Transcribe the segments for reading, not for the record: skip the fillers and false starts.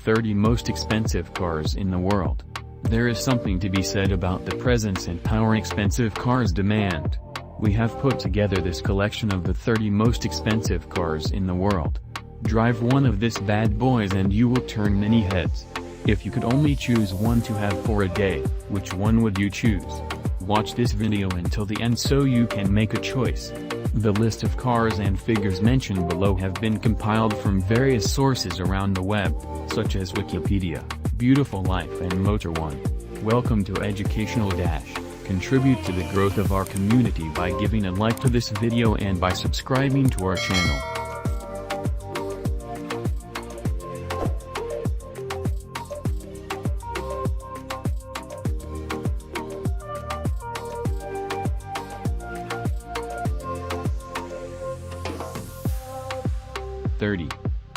30 most expensive cars in the world. There is something to be said about the presence and power expensive cars demand. We have put together this collection of the 30 most expensive cars in the world. Drive one of this bad boys and you will turn many heads. If you could only choose one to have for a day, which one would you choose? Watch this video until the end so you can make a choice. The list of cars and figures mentioned below have been compiled from various sources around the web, such as Wikipedia, Beautiful Life and Motor One. Welcome to Educational Dash. Contribute to the growth of our community by giving a like to this video and by subscribing to our channel.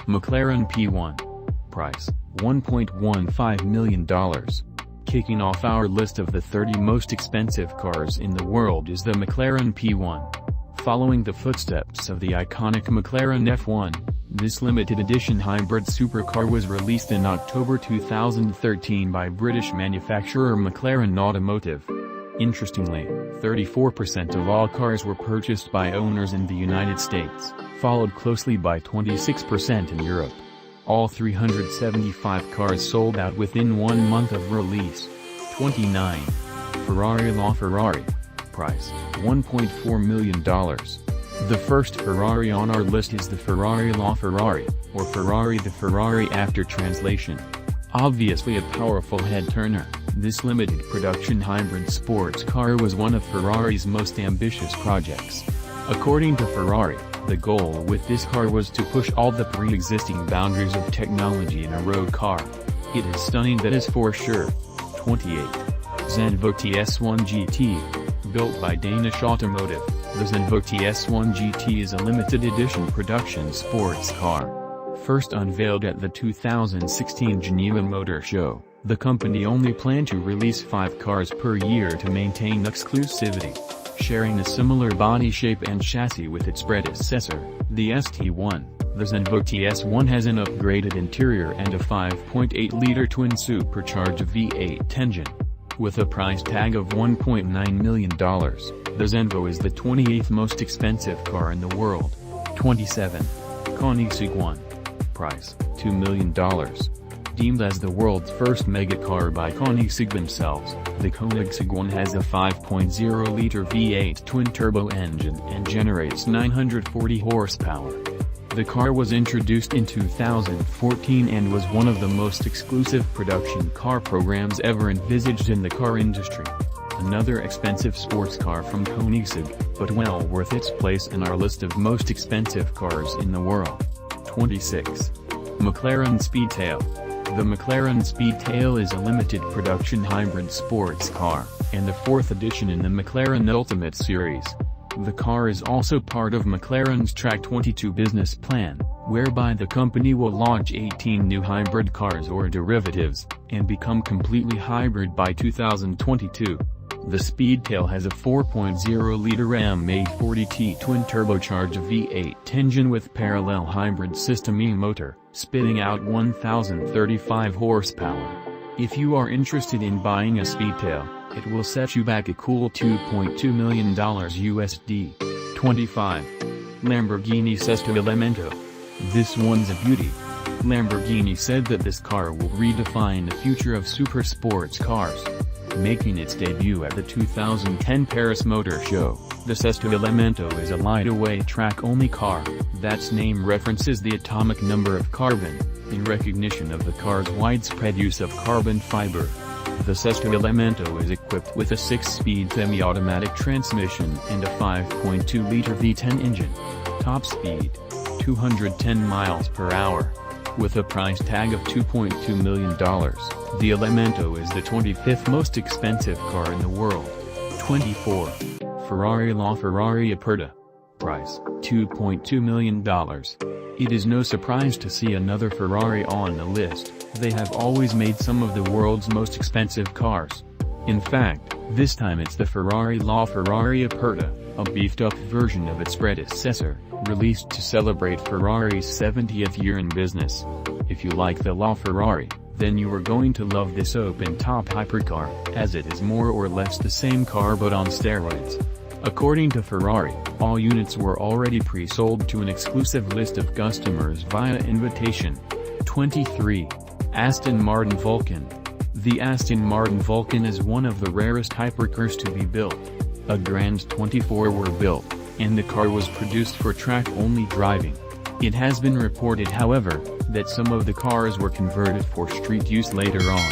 McLaren P1. Price, $1.15 million. Kicking off our list of the 30 most expensive cars in the world is the McLaren P1. Following the footsteps of the iconic McLaren F1, this limited edition hybrid supercar was released in October 2013 by British manufacturer McLaren Automotive. Interestingly, 34% of all cars were purchased by owners in the United States, followed closely by 26% in Europe. All 375 cars sold out within 1 month of release. 29. Ferrari LaFerrari. Price, $1.4 million. The first Ferrari on our list is the Ferrari LaFerrari, or Ferrari the Ferrari after translation. Obviously a powerful head-turner, this limited production hybrid sports car was one of Ferrari's most ambitious projects. According to Ferrari, the goal with this car was to push all the pre-existing boundaries of technology in a road car. It is stunning, that is for sure. 28. Zenvo TS1 GT. Built by Danish Automotive, the Zenvo TS1 GT is a limited edition production sports car. First unveiled at the 2016 Geneva Motor Show, the company only planned to release 5 cars per year to maintain exclusivity. Sharing a similar body shape and chassis with its predecessor, the ST1, the Zenvo TS1 has an upgraded interior and a 5.8-liter twin-supercharged V8 engine. With a price tag of $1.9 million, the Zenvo is the 28th most expensive car in the world. 27. Koenigsegg 1. Price, $2 million. Deemed as the world's first megacar by Koenigsegg themselves, the Koenigsegg 1 has a 5.0-liter V8 twin-turbo engine and generates 940 horsepower. The car was introduced in 2014 and was one of the most exclusive production car programs ever envisaged in the car industry. Another expensive sports car from Koenigsegg, but well worth its place in our list of most expensive cars in the world. 26. McLaren Speedtail. The McLaren Speedtail is a limited production hybrid sports car, and the 4th edition in the McLaren Ultimate series. The car is also part of McLaren's Track 22 business plan, whereby the company will launch 18 new hybrid cars or derivatives, and become completely hybrid by 2022. The Speedtail has a 4.0-liter M840T twin-turbocharged V8 engine with parallel hybrid System E motor, spitting out 1,035 horsepower. If you are interested in buying a Speedtail, it will set you back a cool $2.2 million USD. 25. Lamborghini Sesto Elemento. This one's a beauty. Lamborghini said that this car will redefine the future of super sports cars. Making its debut at the 2010 Paris Motor Show, the Sesto Elemento is a lightweight track-only car. That's name references the atomic number of carbon, in recognition of the car's widespread use of carbon fiber. The Sesto Elemento is equipped with a 6-speed semi-automatic transmission and a 5.2-liter V10 engine. Top speed, 210 miles per hour. With a price tag of $2.2 million, the Elemento is the 25th most expensive car in the world. 24. Ferrari LaFerrari Aperta. Price, $2.2 million. It is no surprise to see another Ferrari on the list. They have always made some of the world's most expensive cars. In fact, this time it's the Ferrari LaFerrari Aperta, a beefed-up version of its predecessor, released to celebrate Ferrari's 70th year in business. If you like the LaFerrari, then you are going to love this open-top hypercar, as it is more or less the same car but on steroids. According to Ferrari, all units were already pre-sold to an exclusive list of customers via invitation. 23. Aston Martin Vulcan. The Aston Martin Vulcan is one of the rarest hypercars to be built. A grand 24 were built, and the car was produced for track-only driving. It has been reported, however, that some of the cars were converted for street use later on.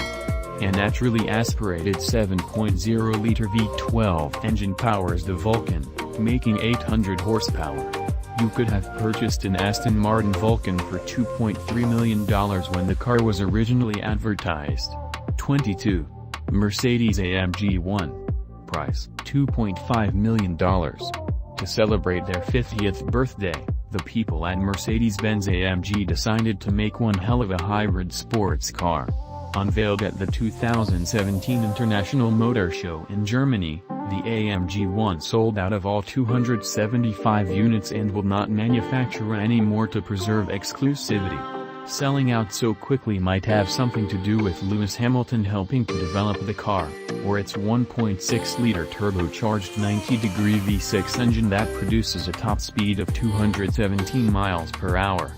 A naturally aspirated 7.0-liter V12 engine powers the Vulcan, making 800 horsepower. You could have purchased an Aston Martin Vulcan for $2.3 million when the car was originally advertised. 22. Mercedes-AMG 1. Price, $2.5 million. To celebrate their 50th birthday, the people at Mercedes-Benz AMG decided to make one hell of a hybrid sports car. Unveiled at the 2017 International Motor Show in Germany, the AMG 1 sold out of all 275 units and will not manufacture any more to preserve exclusivity. Selling out so quickly might have something to do with Lewis Hamilton helping to develop the car, or its 1.6-liter turbocharged 90-degree V6 engine that produces a top speed of 217 miles per hour.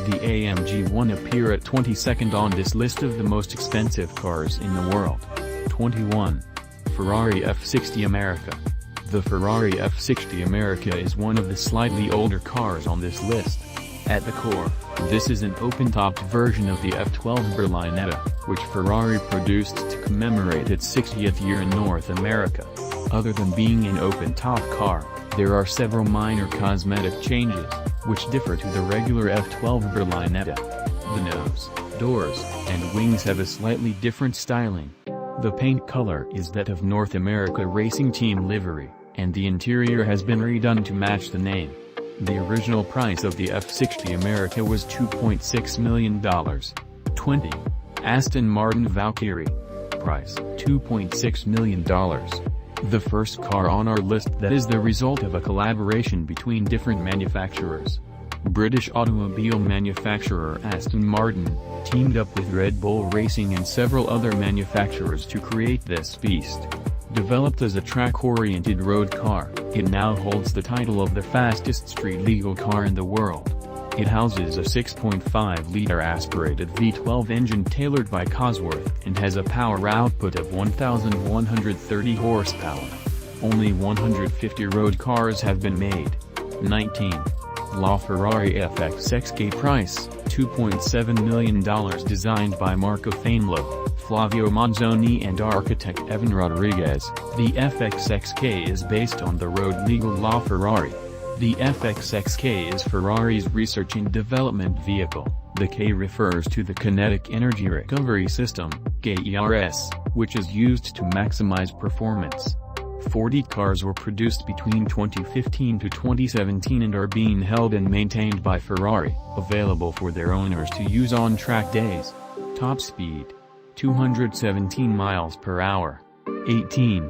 The AMG 1 appear at 22nd on this list of the most expensive cars in the world. 21. Ferrari F60 America. The Ferrari F60 America is one of the slightly older cars on this list. At the core, this is an open-topped version of the F12 Berlinetta, which Ferrari produced to commemorate its 60th year in North America. Other than being an open-top car, there are several minor cosmetic changes, which differ to the regular F12 Berlinetta. The nose, doors, and wings have a slightly different styling. The paint color is that of North America Racing Team livery, and the interior has been redone to match the name. The original price of the F60 America was $2.6 million. 20. Aston Martin Valkyrie. Price, $2.6 million. The first car on our list that is the result of a collaboration between different manufacturers. British automobile manufacturer Aston Martin teamed up with Red Bull Racing and several other manufacturers to create this beast. Developed as a track-oriented road car, it now holds the title of the fastest street-legal car in the world. It houses a 6.5-liter aspirated V12 engine tailored by Cosworth and has a power output of 1,130 horsepower. Only 150 road cars have been made. 19. LaFerrari FXXK. Price, $2.7 million. Designed by Marco Fainlo, Flavio Manzoni and architect Evan Rodriguez, the FXXK is based on the road-legal LaFerrari. The FXXK is Ferrari's research and development vehicle. The K refers to the Kinetic Energy Recovery System, KERS, which is used to maximize performance. 40 cars were produced between 2015 to 2017 and are being held and maintained by Ferrari, available for their owners to use on track days. Top speed, 217 miles per hour. 18.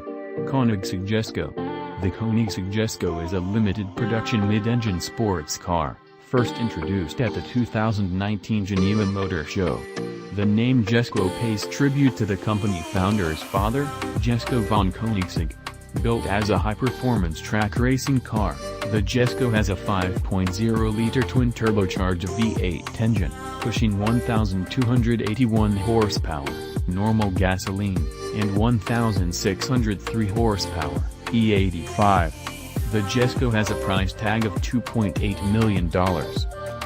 Koenigsegg Jesko. The Koenigsegg Jesko is a limited production mid-engine sports car, first introduced at the 2019 Geneva Motor Show. The name Jesko pays tribute to the company founder's father, Jesko von Koenigsegg. Built as a high-performance track racing car, the Jesko has a 5.0-liter twin-turbocharged V8 engine, pushing 1,281 horsepower, normal gasoline, and 1,603 horsepower, E85. The Jesko has a price tag of $2.8 million.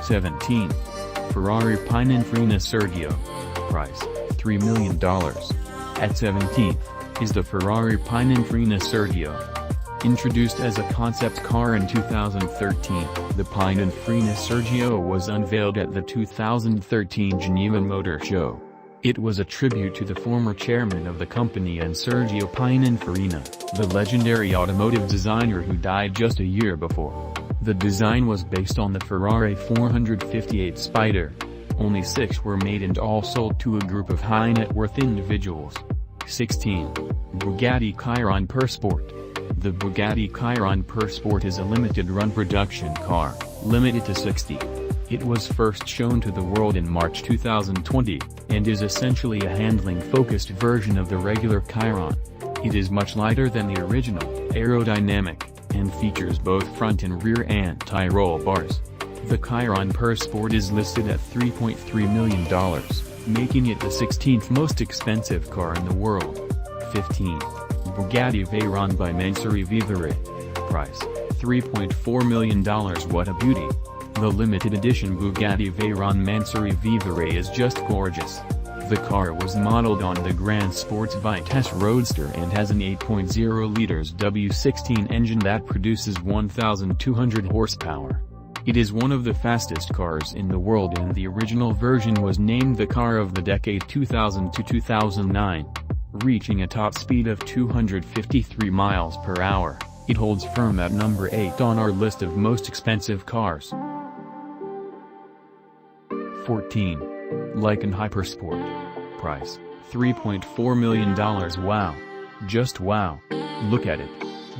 17. Ferrari Pininfarina Sergio. Price, $3 million. At 17th, is the Ferrari Pininfarina Sergio. Introduced as a concept car in 2013, the Pininfarina Sergio was unveiled at the 2013 Geneva Motor Show. It was a tribute to the former chairman of the company and Sergio Pininfarina, the legendary automotive designer who died just a year before. The design was based on the Ferrari 458 Spider. Only 6 were made and all sold to a group of high-net-worth individuals. 16. Bugatti Chiron Persport. The Bugatti Chiron Persport is a limited-run production car, limited to 60. It was first shown to the world in March 2020, and is essentially a handling-focused version of the regular Chiron. It is much lighter than the original, aerodynamic, and features both front and rear anti-roll bars. The Chiron per Sport is listed at $3.3 million, making it the 16th most expensive car in the world. 15. Bugatti Veyron by Mansouri Vivere. Price, $3.4 million. What a beauty! The limited edition Bugatti Veyron Mansouri Vivere is just gorgeous. The car was modeled on the Grand Sports Vitesse Roadster and has an 8.0 liters W16 engine that produces 1,200 horsepower. It is one of the fastest cars in the world, and the original version was named the car of the decade 2000 to 2009. Reaching a top speed of 253 miles per hour, it holds firm at number 8 on our list of most expensive cars. 14. Lykan Hypersport. Price, $3.4 million. Wow. Just wow. Look at it.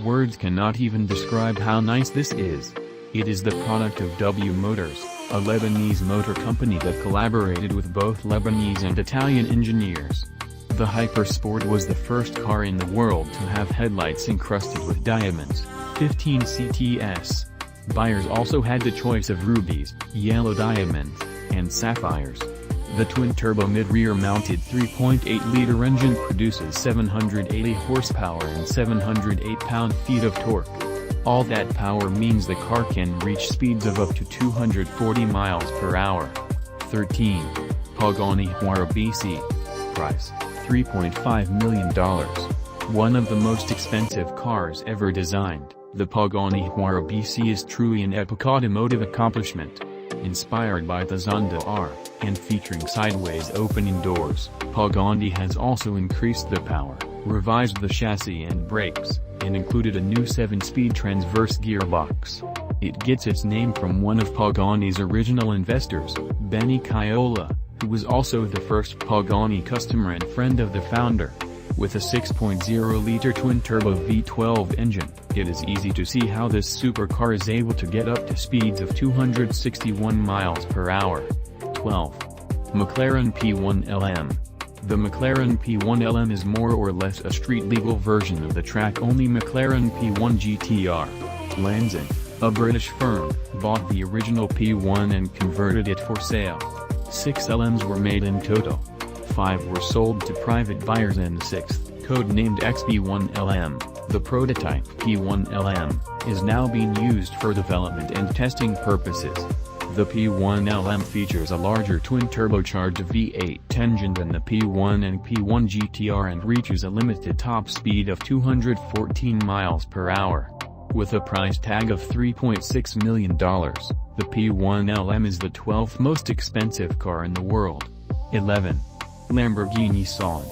Words cannot even describe how nice this is. It is the product of W Motors, a Lebanese motor company that collaborated with both Lebanese and Italian engineers. The Hypersport was the first car in the world to have headlights encrusted with diamonds, 15 CTS. Buyers also had the choice of rubies, yellow diamonds, and sapphires. The twin-turbo mid-rear mounted 3.8-liter engine produces 780 horsepower and 708 pound-feet of torque. All that power means the car can reach speeds of up to 240 miles per hour. 13. Pagani Huayra BC. Price, $3.5 million. One of the most expensive cars ever designed, the Pagani Huayra BC is truly an epic automotive accomplishment. Inspired by the Zonda R, and featuring sideways opening doors, Pagani has also increased the power, revised the chassis and brakes, and included a new 7-speed transverse gearbox. It gets its name from one of Pagani's original investors, Benny Caiola, who was also the first Pagani customer and friend of the founder. With a 6.0-liter twin-turbo V12 engine, it is easy to see how this supercar is able to get up to speeds of 261 miles per hour. 12. McLaren P1 LM. The McLaren P1 LM is more or less a street-legal version of the track-only McLaren P1 GTR. Lansing, a British firm, bought the original P1 and converted it for sale. 6 LMs were made in total. 5 were sold to private buyers, and the 6th, code-named XP1LM, the prototype P1LM, is now being used for development and testing purposes. The P1LM features a larger twin-turbocharged V8 engine than the P1 and P1 GTR and reaches a limited top speed of 214 miles per hour. With a price tag of $3.6 million, the P1LM is the 12th most expensive car in the world. 11. Lamborghini San.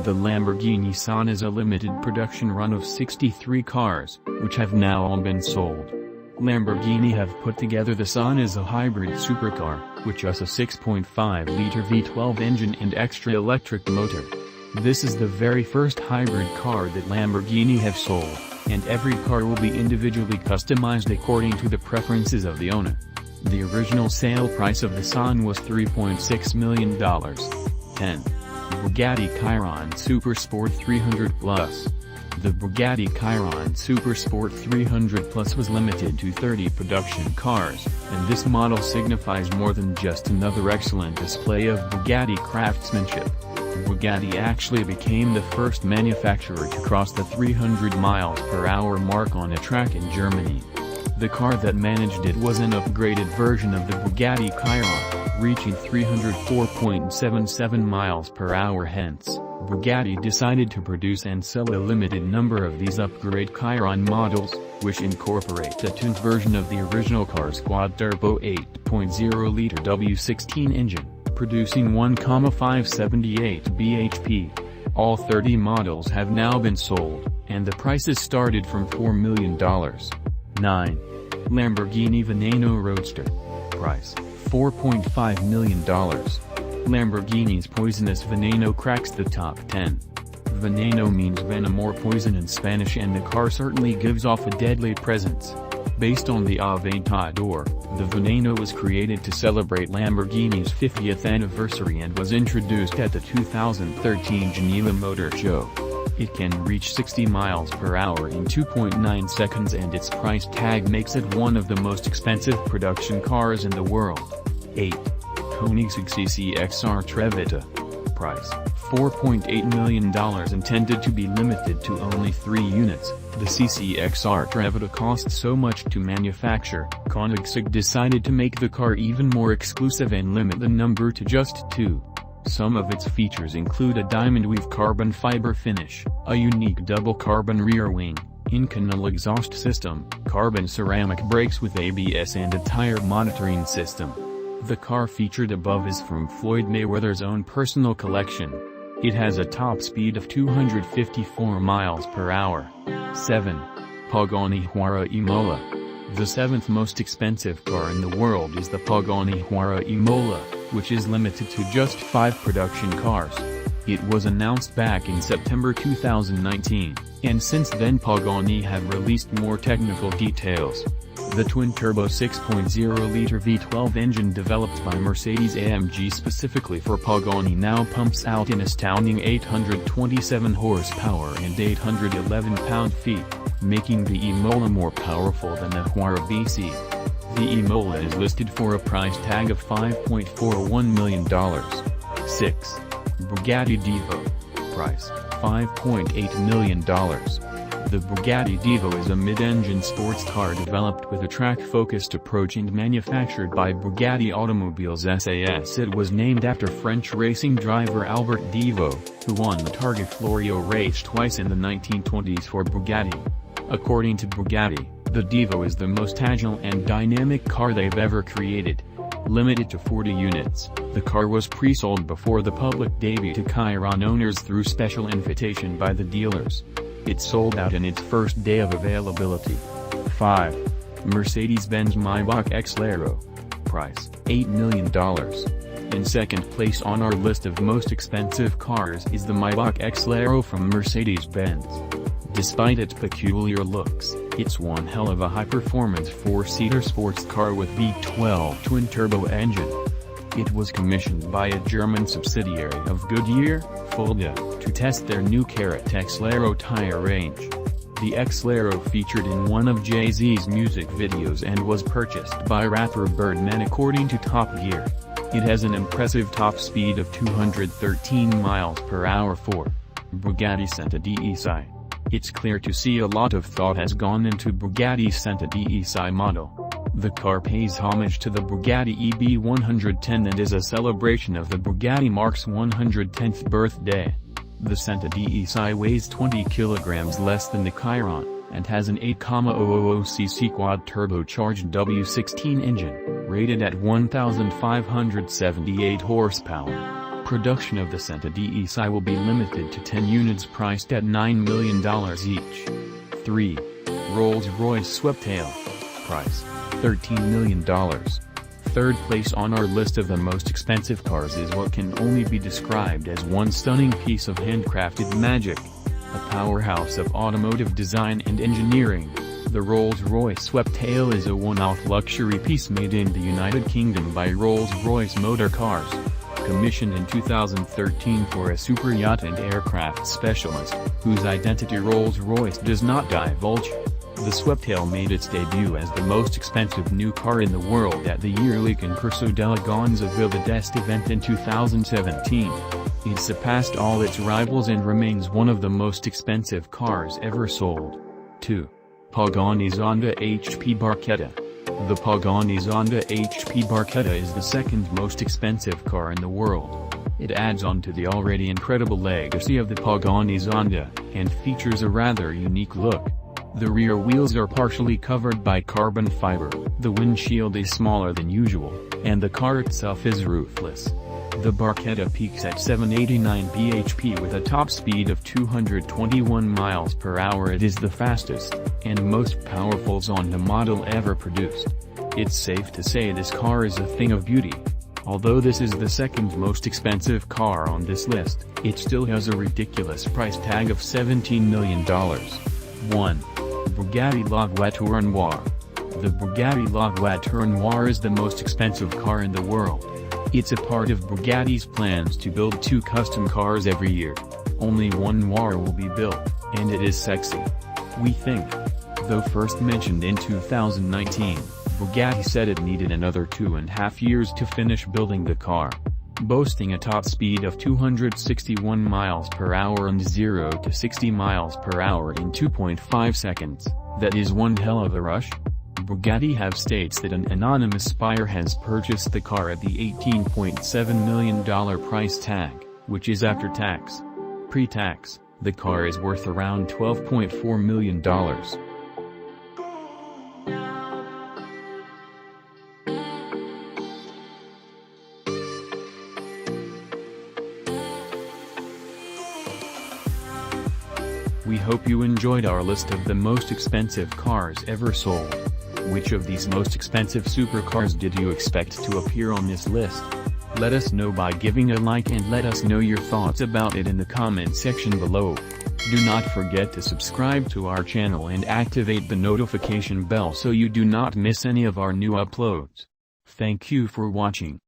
The Lamborghini San is a limited production run of 63 cars, which have now all been sold. Lamborghini have put together the San as a hybrid supercar, which has a 6.5-liter V12 engine and extra electric motor. This is the very first hybrid car that Lamborghini have sold, and every car will be individually customized according to the preferences of the owner. The original sale price of the San was $3.6 million. 10. Bugatti Chiron Supersport 300 Plus. The Bugatti Chiron Supersport 300 Plus was limited to 30 production cars, and this model signifies more than just another excellent display of Bugatti craftsmanship. Bugatti actually became the first manufacturer to cross the 300 miles per hour mark on a track in Germany. The car that managed it was an upgraded version of the Bugatti Chiron, reaching 304.77 miles per hour. Hence, Bugatti decided to produce and sell a limited number of these upgrade Chiron models, which incorporate a tuned version of the original car's quad-turbo 8.0-liter W16 engine, producing 1,578 bhp. All 30 models have now been sold, and the prices started from $4 million. 9. Lamborghini Veneno Roadster. Price, $4.5 million. Lamborghini's poisonous Veneno cracks the top 10. Veneno means venom or poison in Spanish, and the car certainly gives off a deadly presence. Based on the Aventador, the Veneno was created to celebrate Lamborghini's 50th anniversary and was introduced at the 2013 Geneva Motor Show. It can reach 60 miles per hour in 2.9 seconds and its price tag makes it one of the most expensive production cars in the world. 8. Koenigsegg CCXR Trevita. Price, $4.8 million intended to be limited to only 3 units. The CCXR Trevita cost so much to manufacture, Koenigsegg decided to make the car even more exclusive and limit the number to just 2. Some of its features include a diamond weave carbon fiber finish, a unique double carbon rear wing, Inconel exhaust system, carbon ceramic brakes with ABS and a tire monitoring system. The car featured above is from Floyd Mayweather's own personal collection. It has a top speed of 254 miles per hour. 7. Pagani Huayra Imola. The 7th most expensive car in the world is the Pagani Huayra Imola, which is limited to just 5 production cars. It was announced back in September 2019, and since then Pagani have released more technical details. The twin-turbo 6.0-liter V12 engine developed by Mercedes-AMG specifically for Pagani now pumps out an astounding 827 horsepower and 811 pound-feet, making the Imola more powerful than the Huayra BC. The Imola is listed for a price tag of $5.41 million. 6. Bugatti Divo. Price, $5.8 million. The Bugatti Divo is a mid-engine sports car developed with a track-focused approach and manufactured by Bugatti Automobiles SAS. It was named after French racing driver Albert Divo, who won the Targa Florio race twice in the 1920s for Bugatti. According to Bugatti, the Divo is the most agile and dynamic car they've ever created. Limited to 40 units, the car was pre-sold before the public debut to Chiron owners through special invitation by the dealers. It sold out in its first day of availability. 5. Mercedes-Benz Maybach X-Lero. Price, $8 million. In second place on our list of most expensive cars is the Maybach X-Lero from Mercedes-Benz. Despite its peculiar looks, it's one hell of a high-performance 4-seater sports car with V12 twin-turbo engine. It was commissioned by a German subsidiary of Goodyear, Fulda, to test their new Carrot X-Lero tire range. The X-Lero featured in one of Jay-Z's music videos and was purchased by rapper Birdman according to Top Gear. It has an impressive top speed of 213 miles per hour for Bugatti Centodieci. It's clear to see a lot of thought has gone into Bugatti's Centodieci model. The car pays homage to the Bugatti EB110 and is a celebration of the Bugatti Marque's 110th birthday. The Centodieci weighs 20 kilograms less than the Chiron, and has an 8,000cc quad-turbocharged W16 engine, rated at 1,578 horsepower. Production of the Centodieci will be limited to 10 units priced at $9 million each. 3. Rolls-Royce Sweptail. Price, $13 million. Third place on our list of the most expensive cars is what can only be described as one stunning piece of handcrafted magic. A powerhouse of automotive design and engineering, the Rolls-Royce Sweptail is a one-off luxury piece made in the United Kingdom by Rolls-Royce Motor Cars. Commissioned in 2013 for a super yacht and aircraft specialist, whose identity Rolls-Royce does not divulge. The Sweptail made its debut as the most expensive new car in the world at the yearly Concurso d'Eleganza Villa d'Este event in 2017. It surpassed all its rivals and remains one of the most expensive cars ever sold. 2. Pagani Zonda HP Barchetta. The Pagani Zonda HP Barchetta is the second most expensive car in the world. It adds on to the already incredible legacy of the Pagani Zonda, and features a rather unique look. The rear wheels are partially covered by carbon fiber, the windshield is smaller than usual, and the car itself is roofless. The Barchetta peaks at 789 bhp with a top speed of 221 miles per hour. It is the fastest, and most powerful Zonda model ever produced. It's safe to say this car is a thing of beauty. Although this is the second most expensive car on this list, it still has a ridiculous price tag of $17 million. 1. Bugatti La Voiture Noire. The Bugatti La Voiture Noire is the most expensive car in the world. It's a part of Bugatti's plans to build 2 custom cars every year. Only one Noire will be built, and it is sexy. We think. Though first mentioned in 2019, Bugatti said it needed another 2.5 years to finish building the car. Boasting a top speed of 261 miles per hour and 0 to 60 miles per hour in 2.5 seconds, that is one hell of a rush. Bugatti have states that an anonymous buyer has purchased the car at the $18.7 million price tag, which is after tax. Pre-tax, the car is worth around $12.4 million. We hope you enjoyed our list of the most expensive cars ever sold. Which of these most expensive supercars did you expect to appear on this list? Let us know by giving a like and let us know your thoughts about it in the comment section below. Do not forget to subscribe to our channel and activate the notification bell so you do not miss any of our new uploads. Thank you for watching.